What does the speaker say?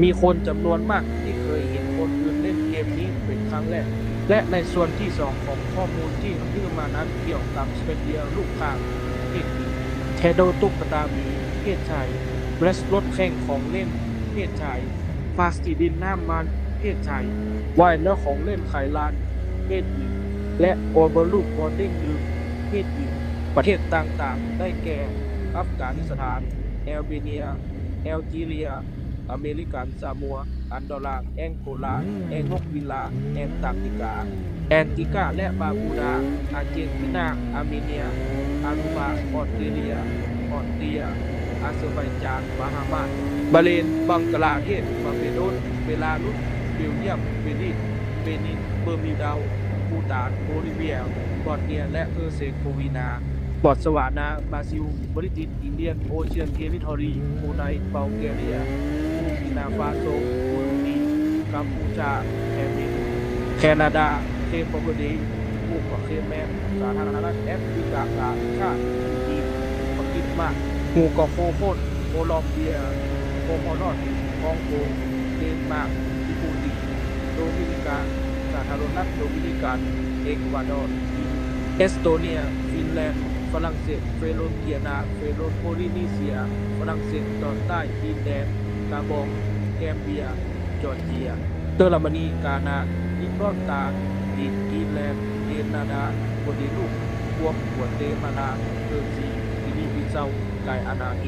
มีคนจำนวนมากที่เคยเห็นคนอื่นเล่นเกมนี้เป็นครั้งแรกและในส่วนที่2ของข้อมูลที่ฮือมานั้นเกี่ยวกับสเปเดียลูกข่างเพศหญิงแทโดตุ๊กตาหมีเพศชายเบรสรถแข่งของเล่นเพศชายฟาสติดินน้ำมันเพศชายไวน์และของเล่นไขลานเพศหญิงและโอเวอร์ลูกบอลเด้งดึงเพศหญิงประเทศต่างๆได้แก่อัฟกานิสถานแอลเบเนียแอลจีเรียอเมริกันซามัวอันดอราแองโกลาแองกวิลาแอนตาร์กติกาแอนติกาและบาบูดาอาร์เจนตินาอาร์เมเนียอารูบาออสเตรเลียออสเตรียอาเซอร์ไบจานบาฮามาบาเลนบังกลาเทศบาร์เบโดสเบลารุสเบลเยียมเบลินเบนินเบอร์มิวดาวภูฏานโบลิเวียบอสเนียและเฮอร์เซโกวีนาบอตสวานาบราซิลบริติชอินเดียนโอเชียนเทริทอรีบรูไนบัลแกเรียบูกินาฟาโซบูรุนดีกัมพูชาแคแคนาดาเคปเวอร์เดย์บูกเคแมนสาธารณรัฐแอฟริกาชาติจีนปากีสถานฮูกอโคโคนโคลอมเบียโคโมรอดคองโกเดนมาร์กจิบูติโดมินิกาสาธารณรัฐโดมินิกันเอกวาดอร์เอสโตเนียฟินแลนด์ฝรั่งเศสเฟโรเกียนาเฟโรโพลินีเซียฝรั่งเศสตอนใต้ดินแดนกาบองแกมเบียจอร์เจียเยอรมนีกานานิบรอนตาดินกีแลนด์เดนนาดาโกเดลูกพวกหัวเตมาลาเทอร์ซีกินีบิเซาไกอานาเก